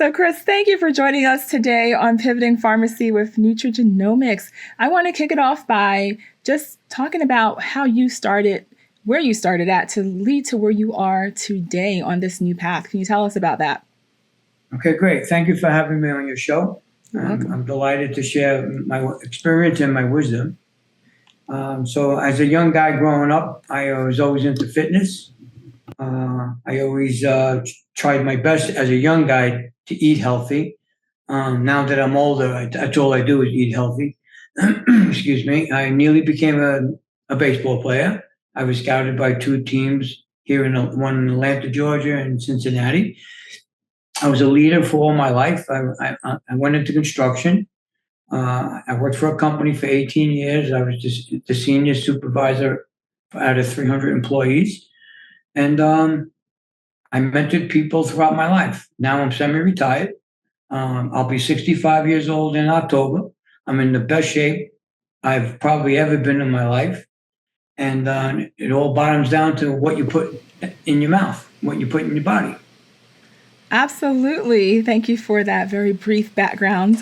So, Chris, thank you for joining us today on Pivoting Pharmacy with Nutrigenomics. I want to kick it off by just talking about how you started, where you started at to lead to where you are today on this new path. Can you tell us about that? Okay, great. Thank you for having me on your show. You're welcome. I'm delighted to share my experience and my wisdom. So as a young guy growing up, I was always into fitness. I always tried my best as a young guy to eat healthy. Now that I'm older, that's all I do is eat healthy. Excuse me. I nearly became a baseball player. I was scouted by two teams here one in Atlanta, Georgia, and Cincinnati. I was a leader for all my life. I went into construction. I worked for a company for 18 years. I was just the senior supervisor out of 300 employees. And I mentored people throughout my life. Now I'm semi-retired. I'll be 65 years old in October. I'm in the best shape I've probably ever been in my life. And it all bottoms down to what you put in your mouth, what you put in your body. Absolutely. Thank you for that very brief background,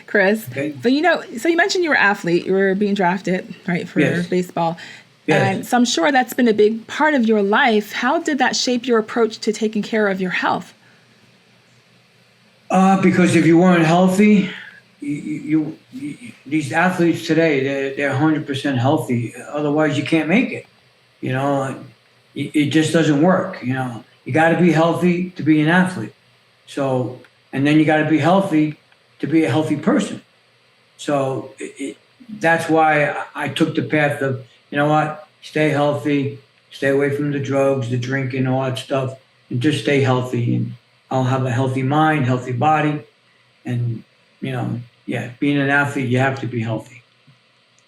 Chris. Okay. But so you mentioned you were an athlete, you were being drafted, right, for Yes. baseball. Yes. And so I'm sure that's been a big part of your life. How did that shape your approach to taking care of your health? Because if you weren't healthy, these athletes today, they're 100% healthy. Otherwise, you can't make it. It just doesn't work. You got to be healthy to be an athlete. So, and then you got to be healthy to be a healthy person. So that's why I took the path of, stay healthy, stay away from the drugs, the drinking, all that stuff, and just stay healthy. And I'll have a healthy mind, healthy body. And, being an athlete, you have to be healthy.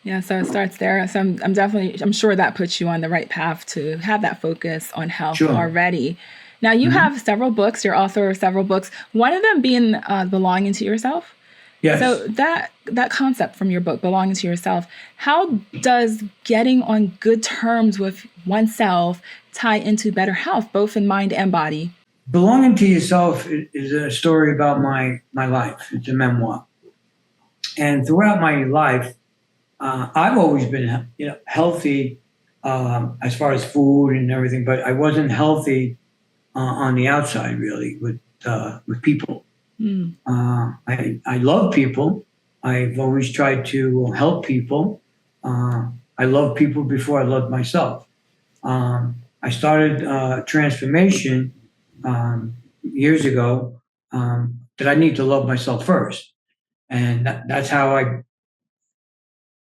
Yeah, so it starts there. So I'm sure that puts you on the right path to have that focus on health already. Now, you have several books. You're author of several books. One of them being Belonging to Yourself. Yes. So that concept from your book, Belonging to Yourself, how does getting on good terms with oneself tie into better health, both in mind and body? Belonging to Yourself is a story about my life. It's a memoir. And throughout my life, I've always been, healthy as far as food and everything, but I wasn't healthy on the outside, really, with people. I love people. I've always tried to help people. I love people before I loved myself. I started transformation years ago that I need to love myself first. And that's how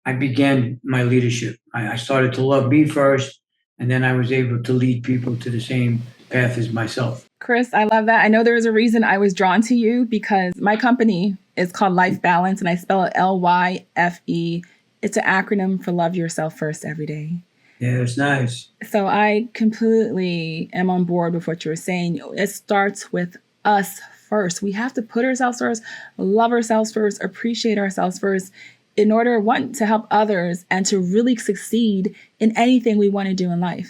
I began my leadership. I started to love me first, and then I was able to lead people to the same path as myself. Chris, I love that. I know there was a reason I was drawn to you because my company is called Life Balance, and I spell it LYFE. It's an acronym for Love Yourself First Every Day. Yeah, it's nice. So I completely am on board with what you're saying. It starts with us first. We have to put ourselves first, love ourselves first, appreciate ourselves first, in order, one, to help others and to really succeed in anything we want to do in life.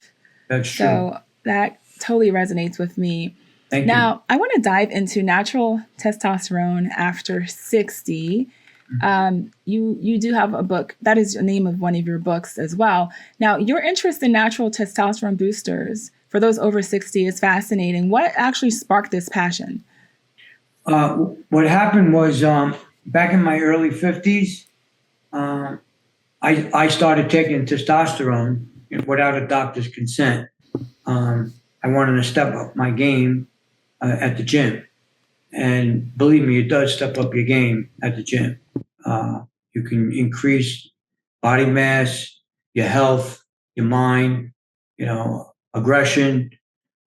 That's true. So that totally resonates with me. Thank you. Now, I want to dive into natural testosterone after 60. You do have a book. That is the name of one of your books as well. Now, your interest in natural testosterone boosters for those over 60 is fascinating. What actually sparked this passion? What happened was back in my early 50s, I started taking testosterone without a doctor's consent. I wanted to step up my game at the gym. And believe me, it does step up your game at the gym. You can increase body mass, your health, your mind, aggression.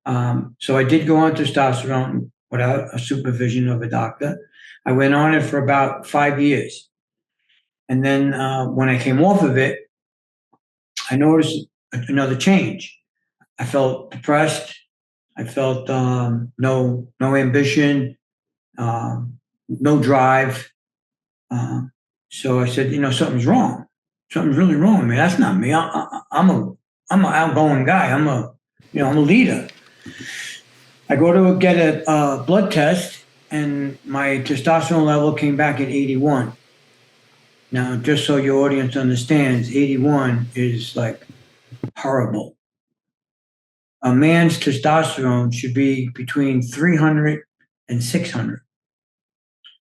So I did go on testosterone without a supervision of a doctor. I went on it for about 5 years. And then when I came off of it, I noticed another change. I felt depressed. I felt no ambition, no drive. So I said, something's wrong. Something's really wrong with me. That's not me. I'm an outgoing guy. I'm a leader. I go to get a blood test, and my testosterone level came back at 81. Now, just so your audience understands, 81 is like horrible. A man's testosterone should be between 300 and 600.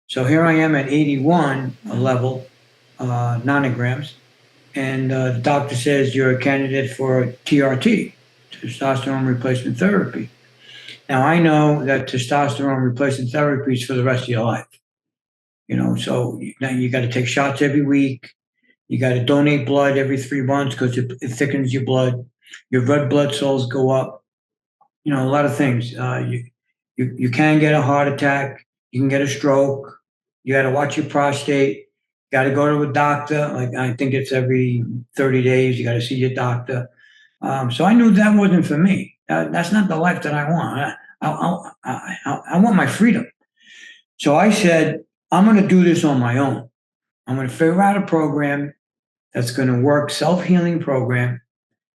So here I am at 81 a level, nanograms, and the doctor says you're a candidate for TRT, testosterone replacement therapy. Now I know that testosterone replacement therapy is for the rest of your life. So now you got to take shots every week. You got to donate blood every 3 months because it thickens your blood. Your red blood cells go up. A lot of things. You can get a heart attack. You can get a stroke. You got to watch your prostate. Got to go to a doctor. Like I think it's every 30 days. You got to see your doctor. So I knew that wasn't for me. That's not the life that I want. I want my freedom. So I said, I'm going to do this on my own. I'm going to figure out a program that's going to work, self-healing program.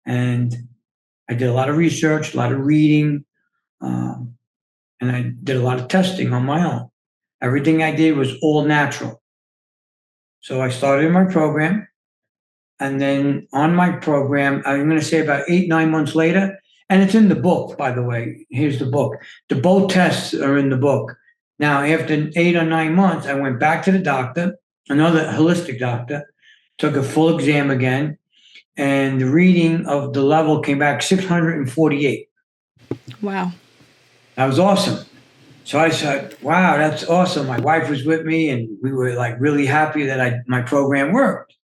And I did a lot of research, a lot of reading, and I did a lot of testing on my own. Everything I did was all natural. So I started my program. And then on my program, I'm going to say about 8, 9 months later, and it's in the book, by the way. Here's the book. Both tests are in the book. Now, after 8 or 9 months, I went back to the doctor, another holistic doctor, took a full exam again, and the reading of the level came back 648. Wow. That was awesome. So I said, wow, that's awesome. My wife was with me, and we were like really happy that my program worked.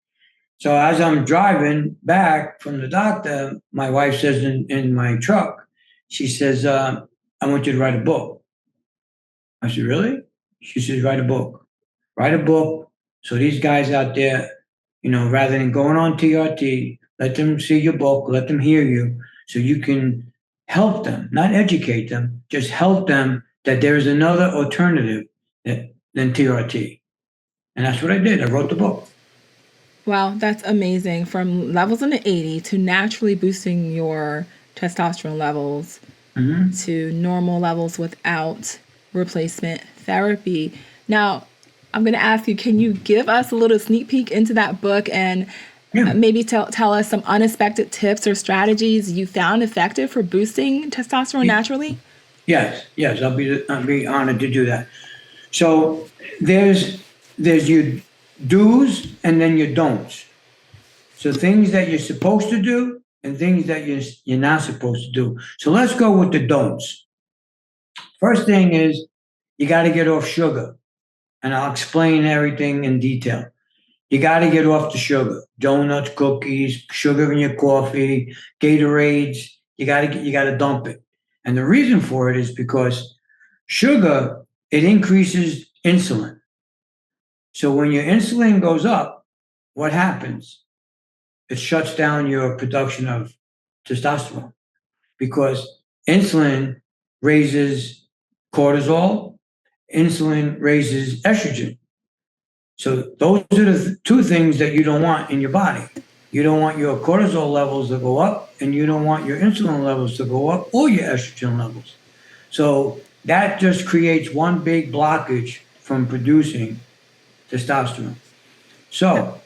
So as I'm driving back from the doctor, my wife says in my truck, she says, I want you to write a book. I said, really? She says, write a book. Write a book. So these guys out there, rather than going on TRT, let them see your book, let them hear you, so you can help them, not educate them, just help them that there is another alternative than TRT. And that's what I did. I wrote the book. Wow, that's amazing. From levels in the 80 to naturally boosting your testosterone levels to normal levels without replacement therapy. Now, I'm going to ask you, can you give us a little sneak peek into that book and maybe tell us some unexpected tips or strategies you found effective for boosting testosterone naturally? Yes, I'll be honored to do that. So there's your do's and then your don'ts. So things that you're supposed to do and things that you're not supposed to do. So let's go with the don'ts. First thing is you got to get off sugar, and I'll explain everything in detail. You got to get off the sugar, donuts, cookies, sugar in your coffee, Gatorades. You got to dump it. And the reason for it is because sugar, it increases insulin. So when your insulin goes up, what happens? It shuts down your production of testosterone because insulin raises cortisol, insulin raises estrogen. So those are the two things that you don't want in your body. You don't want your cortisol levels to go up, and you don't want your insulin levels to go up or your estrogen levels. So that just creates one big blockage from producing testosterone. So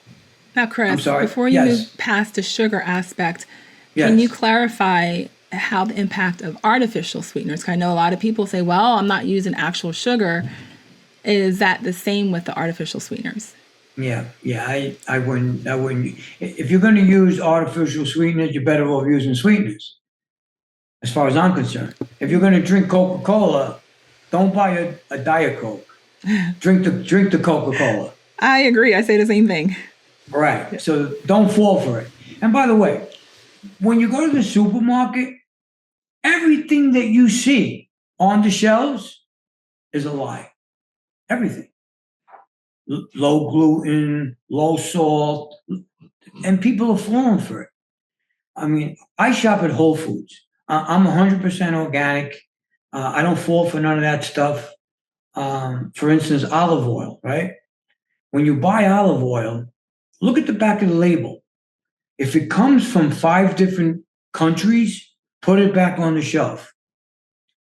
now, Chris, I'm sorry. before you Yes. move past the sugar aspect, Yes. can you clarify how the impact of artificial sweeteners? 'Cause I know a lot of people say, well, I'm not using actual sugar. Is that the same with the artificial sweeteners? Yeah. I wouldn't. If you're going to use artificial sweeteners, you're better off using sweeteners. As far as I'm concerned, if you're going to drink Coca-Cola, don't buy a Diet Coke. Drink the Coca-Cola. I agree. I say the same thing. Right. So don't fall for it. And by the way, when you go to the supermarket, everything that you see on the shelves is a lie. Everything. Low gluten, low salt, and people are falling for it. I mean, I shop at Whole Foods. I'm 100% organic. I don't fall for none of that stuff. For instance, olive oil, right? When you buy olive oil, look at the back of the label. If it comes from 5 different countries, put it back on the shelf.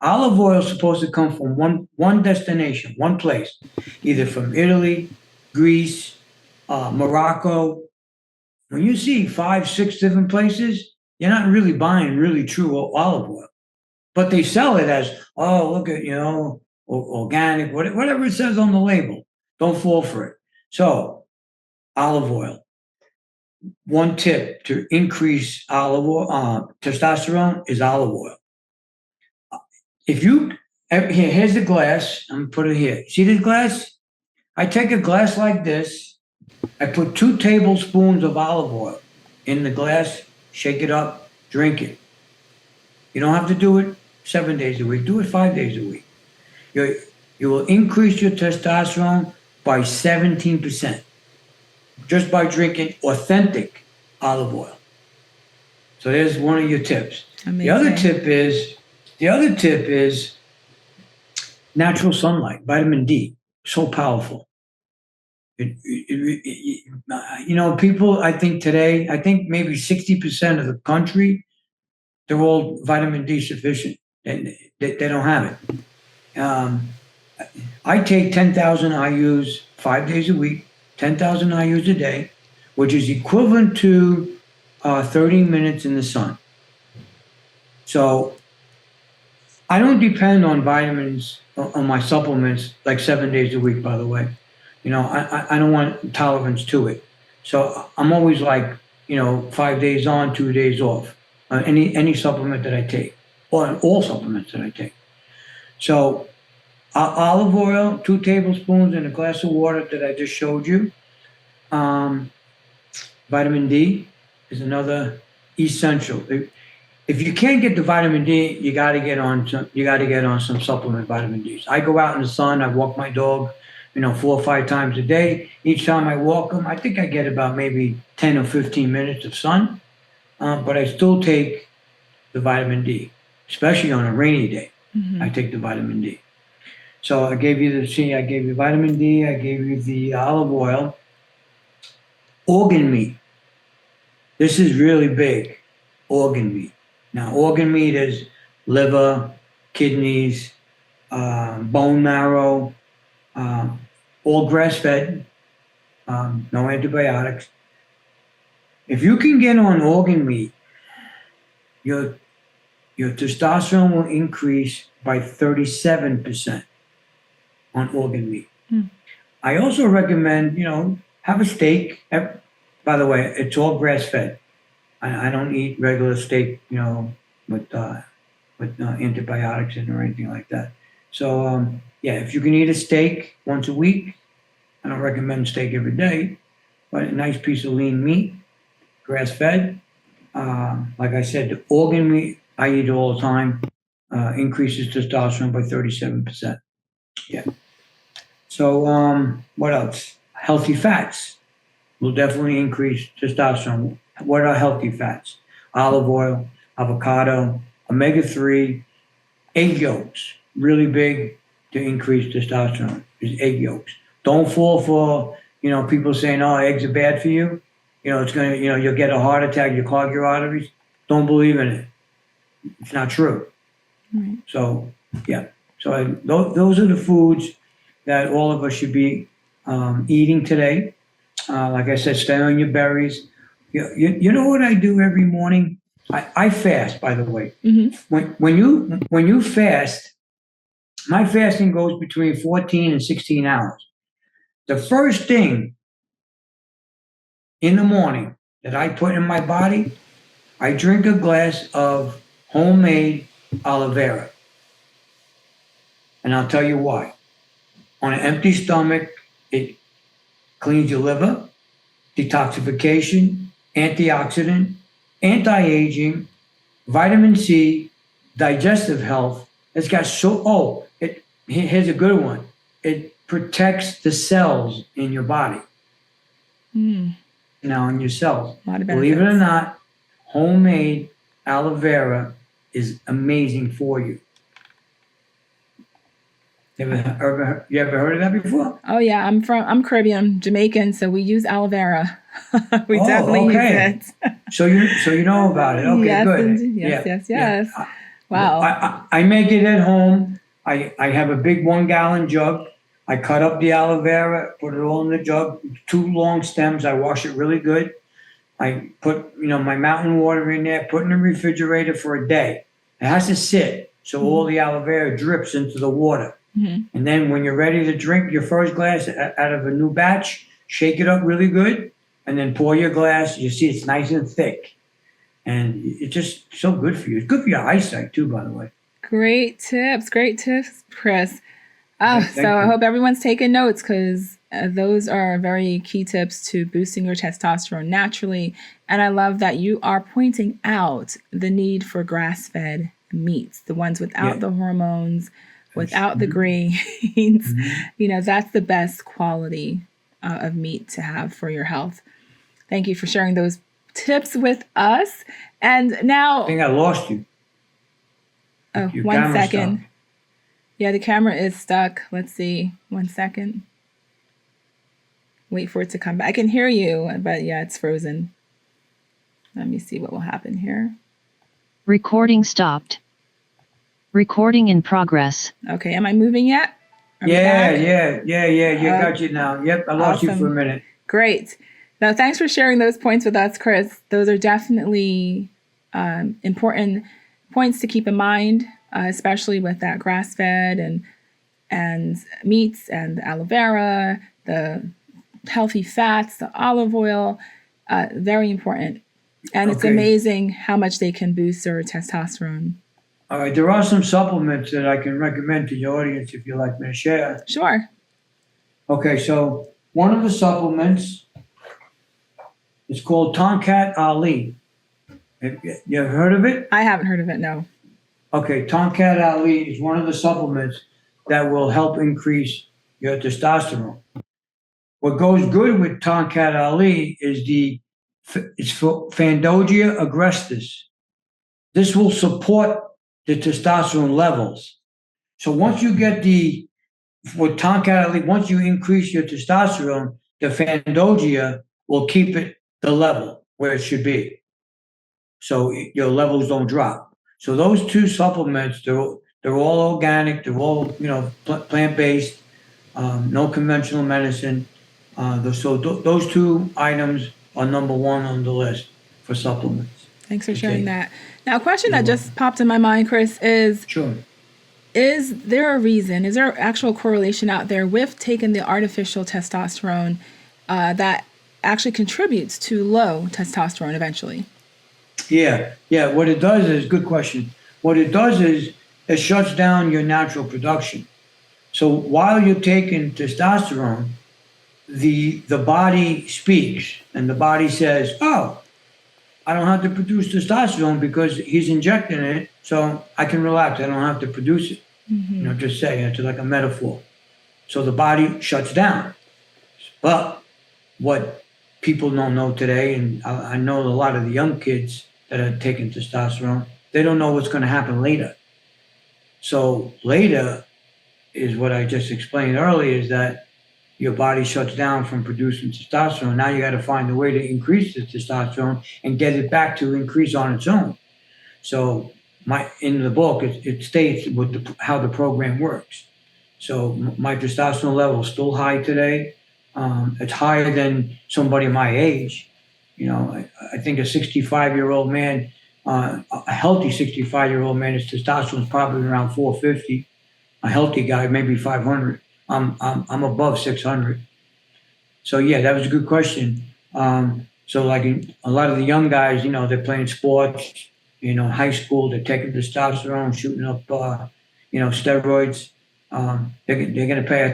Olive oil is supposed to come from one destination, one place, either from Italy, Greece, Morocco. When you see 5, 6 different places, you're not really buying really true olive oil. But they sell it as, oh, look at, organic, whatever it says on the label. Don't fall for it. So, olive oil. One tip to increase testosterone is olive oil. If you, here's the glass. I'm gonna put it here. See this glass? I take a glass like this. I put 2 tablespoons of olive oil in the glass, shake it up, drink it. You don't have to do it 7 days a week. Do it 5 days a week. You will increase your testosterone by 17% just by drinking authentic olive oil. So there's one of your tips. Amazing. The other tip is natural sunlight, vitamin D, so powerful. People, I think maybe 60% of the country, they're all vitamin D sufficient. They don't have it. I take 10,000 IUs 5 days a week, 10,000 IUs a day, which is equivalent to 30 minutes in the sun. So I don't depend on vitamins, on my supplements, like 7 days a week, by the way. I don't want tolerance to it. So I'm always like, 5 days on, 2 days off, any supplement that I take, or all supplements that I take. So olive oil, 2 tablespoons in a glass of water that I just showed you. Vitamin D is another essential. If you can't get the vitamin D, you got to get on some supplement vitamin Ds. I go out in the sun. I walk my dog, 4 or 5 times a day. Each time I walk him, I think I get about maybe 10 or 15 minutes of sun. But I still take the vitamin D, especially on a rainy day. Mm-hmm. I take the vitamin D. So I gave you vitamin D. I gave you the olive oil. Organ meat. This is really big. Organ meat. Now, organ meat is liver, kidneys, bone marrow, all grass-fed, no antibiotics. If you can get on organ meat, your testosterone will increase by 37% on organ meat. I also recommend, have a steak. By the way, it's all grass-fed. I don't eat regular steak, with antibiotics in or anything like that. So, if you can eat a steak once a week, I don't recommend steak every day, but a nice piece of lean meat, grass-fed. Like I said, the organ meat I eat all the time increases testosterone by 37%. Yeah. So, what else? Healthy fats will definitely increase testosterone. What are healthy fats? Olive oil, avocado, omega-3, egg yolks. Really big to increase testosterone is egg yolks. Don't fall for, people saying, oh, eggs are bad for you. It's going to, you'll get a heart attack, you clog your arteries. Don't believe in it. It's not true. Mm-hmm. So, yeah. So those are the foods that all of us should be eating today. Like I said, stay on your berries. You know what I do every morning? I fast, by the way. Mm-hmm. When you fast, my fasting goes between 14 and 16 hours. The first thing in the morning that I put in my body, I drink a glass of homemade aloe vera. And I'll tell you why. On an empty stomach, it cleans your liver, detoxification, antioxidant, anti-aging, vitamin C, digestive health. It's got here's a good one. It protects the cells in your body. Now in your cells. Believe it or not, homemade aloe vera is amazing for you. You ever heard of that before? Oh yeah, I'm Caribbean, Jamaican, so we use aloe vera. We definitely use it. So you know about it. Okay, yes, good. Yes. Wow. I make it at home. I have a big 1 gallon jug. I cut up the aloe vera, put it all in the jug, 2 long stems. I wash it really good. I put, my mountain water in there, put in the refrigerator for a day. It has to sit so all the aloe vera drips into the water. Mhm. And then when you're ready to drink your first glass out of a new batch, shake it up really good, and then pour your glass. You see it's nice and thick. And it's just so good for you. It's good for your eyesight too, by the way. Great tips, Chris. Thank So I you. hope everyone's taking notes because those are very key tips to boosting your testosterone naturally. And I love that you are pointing out the need for grass-fed meats, the ones without Yeah. the hormones, without the grains. That's the best quality of meat to have for your health. Thank you for sharing those tips with us. And I now, think I lost you. Your 1 camera second. stopped. Yeah, the camera is stuck. Let's see. 1 second. Wait for it to come back. I can hear you, but yeah, it's frozen. Let me see what will happen here. Recording stopped. Recording in progress. Okay, am I moving yet? Are we Yeah, back? You got you now. Yep, I lost you for a Awesome. minute. Great. Now, thanks for sharing those points with us, Chris. Those are definitely important points to keep in mind, especially with that grass-fed and meats and aloe vera, the healthy fats, the olive oil. Very important. And it's Okay. amazing how much they can boost your testosterone. All right, there are some supplements that I can recommend to your audience if you'd like me to share. Sure. Okay, so one of the supplements is called Tonkat Ali. You ever heard of it? I haven't heard of it, no. Okay, Tonkat Ali is one of the supplements that will help increase your testosterone. What goes good with Tonkat Ali is it's for Fandogia agrestis. This will support the testosterone levels. So once you get with Tonkat Ali, once you increase your testosterone, the Fandogia will keep it the level where it should be. So your levels don't drop. So those 2 supplements, they're all organic. They're all plant based, no conventional medicine. Those 2 items are number 1 on the list for supplements. Thanks for Okay. sharing that. Now, a question You're that just popped in my mind, Chris, is Sure. is there a reason, is there actual correlation out there with taking the artificial testosterone that actually contributes to low testosterone eventually? Yeah. What it does is, good question. What it does is it shuts down your natural production. So while you're taking testosterone, the body speaks and the body says, "Oh, I don't have to produce testosterone because he's injecting it, so I can relax. I don't have to produce it." Just say it's like a metaphor. So the body shuts down. But what people don't know today, and I know a lot of the young kids that are taking testosterone, they don't know what's going to happen later. So later is what I just explained earlier, is that your body shuts down from producing testosterone. Now you got to find a way to increase the testosterone and get it back to increase on its own. So in the book, it states how the program works. So my testosterone level is still high today. It's higher than somebody my age. I think a 65-year-old man, a healthy 65-year-old man, his testosterone is probably around 450. A healthy guy, maybe 500. I'm above 600. So yeah, that was a good question. So like a lot of the young guys, they're playing sports, high school, they're taking testosterone, shooting up, steroids. They're going to pay. I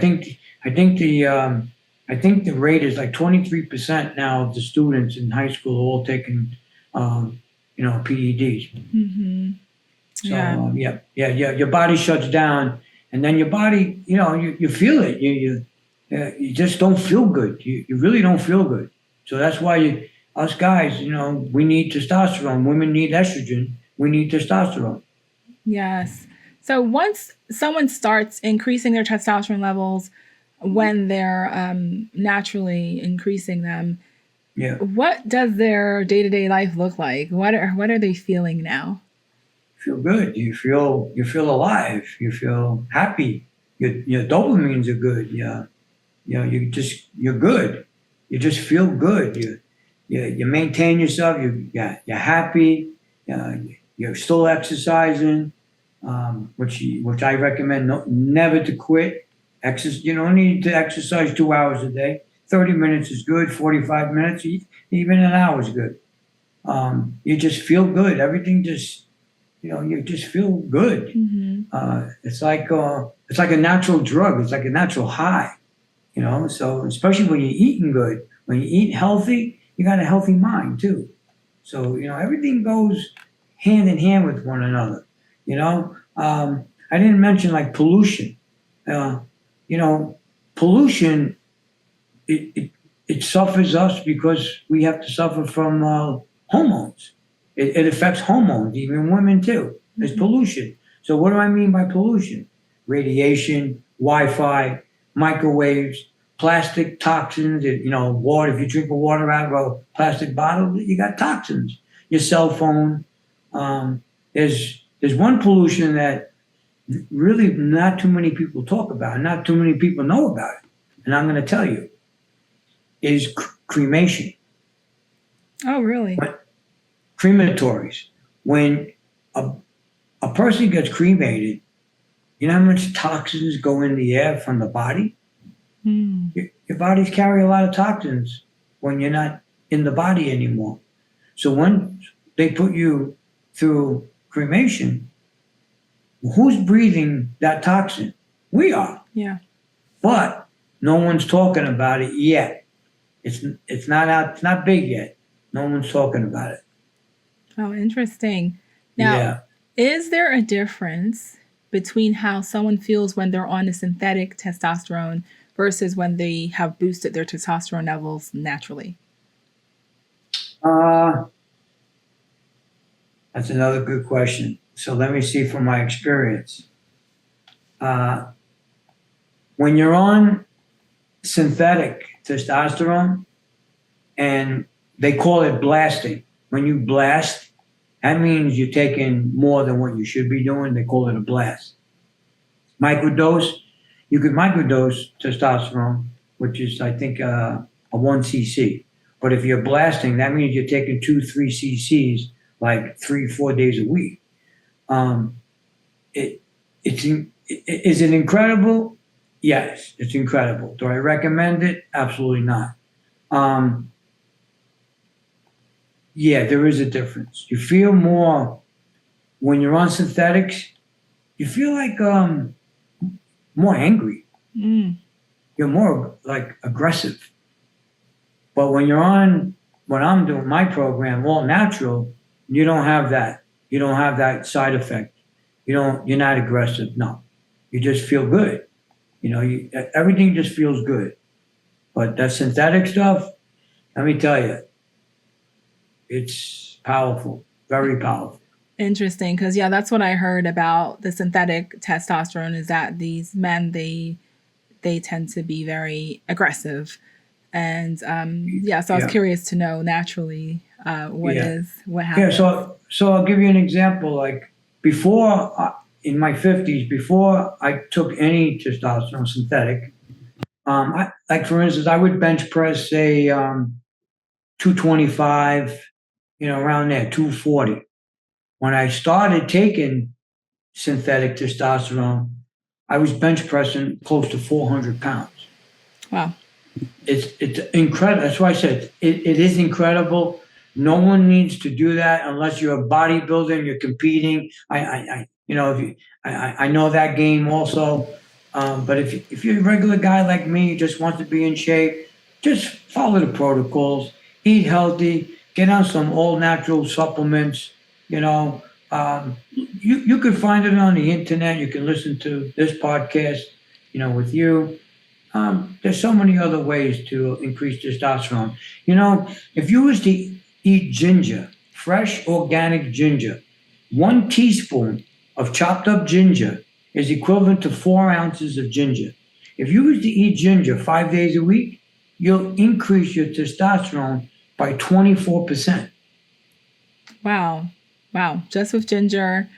think the rate is like 23% now of the students in high school are all taking, PEDs. Mm-hmm. So your body shuts down, and then your body, you feel it. You just don't feel good. You really don't feel good. So that's why us guys, we need testosterone. Women need estrogen. We need testosterone. Yes. So once someone starts increasing their testosterone levels, when they're naturally increasing them, Yeah. what does their day-to-day life look like? What are they feeling now? feel good. You feel alive. You feel happy. Your dopamines are good. You're good. You just feel good. You maintain yourself. You're happy. You're still exercising, which I recommend never to quit. You don't need to exercise 2 hours a day. 30 minutes is good. 45 minutes, even an hour is good. You just feel good. Everything just, you just feel good. It's like a natural drug. It's like a natural high. So especially when you're eating good, when you eat healthy, you got a healthy mind too. So everything goes hand in hand with one another. I didn't mention like pollution. Pollution, it suffers us because we have to suffer from hormones. It affects hormones, even women too. There's pollution. So what do I mean by pollution? Radiation, Wi-Fi, microwaves, plastic toxins. Water. If you drink the water out of a plastic bottle, you got toxins. Your cell phone. There's one pollution that really not too many people talk about, not too many people know about it, and I'm going to tell you, is cremation. Oh, really? Crematories. When a person gets cremated, you know how much toxins go in the air from the body? Your bodies carry a lot of toxins when you're not in the body anymore. So when they put you through cremation, who's breathing that toxin? We are. Yeah. But no one's talking about it yet. It's not out. It's not big yet. No one's talking about it. Oh, interesting. Now, is there a difference between how someone feels when they're on a synthetic testosterone versus when they have boosted their testosterone levels naturally? That's another good question. So let me see from my experience. When you're on synthetic testosterone, and they call it blasting. When you blast, that means you're taking more than what you should be doing. They call it a blast. Microdose, you could microdose testosterone, which is, I think, a 1 cc. But if you're blasting, that means you're taking 2-3 cc's like 3-4 days a week. Is it incredible? Yes, it's incredible. Do I recommend it? Absolutely not. Yeah, there is a difference. You feel more when you're on synthetics. You feel like more angry. You're more like aggressive. But when you're on what I'm doing, my program, all natural, you don't have that. You don't have that side effect. You're not aggressive. No, you just feel good. Everything just feels good. But that synthetic stuff, let me tell you, it's powerful, very powerful. Interesting, because that's what I heard about the synthetic testosterone is that these men they tend to be very aggressive, and so I was curious to know naturally what happens. Yeah, so I'll give you an example. Like before, in my 50s, before I took any testosterone synthetic, for instance, I would bench press say 225, around there, 240. When I started taking synthetic testosterone, I was bench pressing close to 400 pounds. Wow. It's incredible. That's why I said it is incredible. No one needs to do that unless you're a bodybuilder and you're competing. I know that game also. But if you're a regular guy like me, you just want to be in shape, just follow the protocols, eat healthy, get on some all natural supplements. You could find it on the internet. You can listen to this podcast, with you. There's so many other ways to increase testosterone. If you was to eat ginger, fresh organic ginger, 1 teaspoon of chopped up ginger is equivalent to 4 ounces of ginger. If you was to eat ginger 5 days a week, you'll increase your testosterone by 24%. Wow. Just with ginger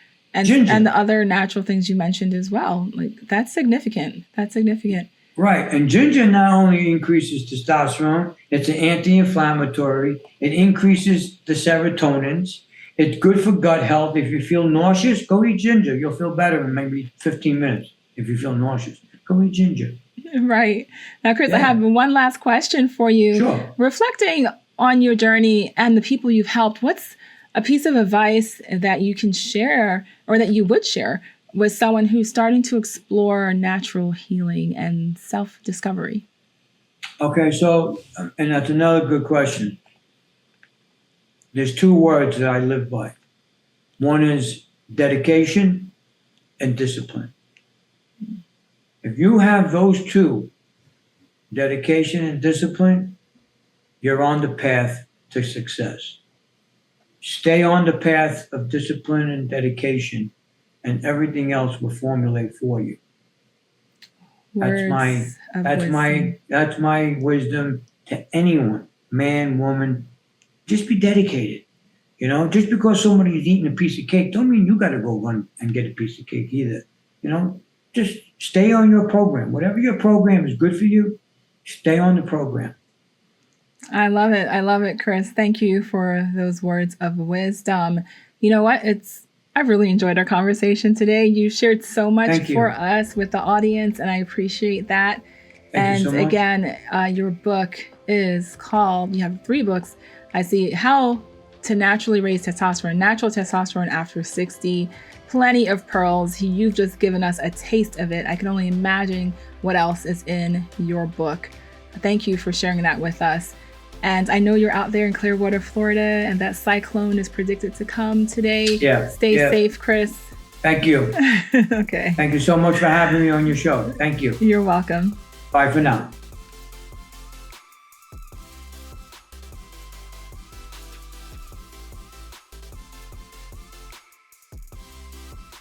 Ginger. and the other natural things you mentioned as well. Like that's significant. That's significant. Right. And ginger not only increases testosterone, it's an anti-inflammatory. It increases the serotonins. It's good for gut health. If you feel nauseous, go eat ginger. You'll feel better in maybe 15 minutes. If you feel nauseous, go eat ginger. Right. Now, Chris, I Yeah. have one last question for you. Sure. Reflecting on your journey and the people you've helped, what's a piece of advice that you can share or that you would share with someone who's starting to explore natural healing and self-discovery? Okay, so, and that's another good question. There's two words that I live by. One is dedication and discipline. If you have those two, dedication and discipline, you're on the path to success. Stay on the path of discipline and dedication, and everything else will formulate for you. That's my wisdom to anyone, man, woman. Just be dedicated. You know, just because somebody's eating a piece of cake, don't mean you got to go run and get a piece of cake either. You know, just stay on your program. Whatever your program is good for you, stay on the program. I love it. I love it, Chris. Thank you for those words of wisdom. You know what? I've really enjoyed our conversation today. You shared so much for us with the audience, and I appreciate that. Thank you so much. Again, your book is called, you have 3 books. I see How to Naturally Raise Testosterone, Natural Testosterone After 60, plenty of pearls. You've just given us a taste of it. I can only imagine what else is in your book. Thank you for sharing that with us. And I know you're out there in Clearwater, Florida, and that cyclone is predicted to come today. Yeah. Stay safe, Chris. Thank you. Okay. Thank you so much for having me on your show. Thank you. You're welcome. Bye for now.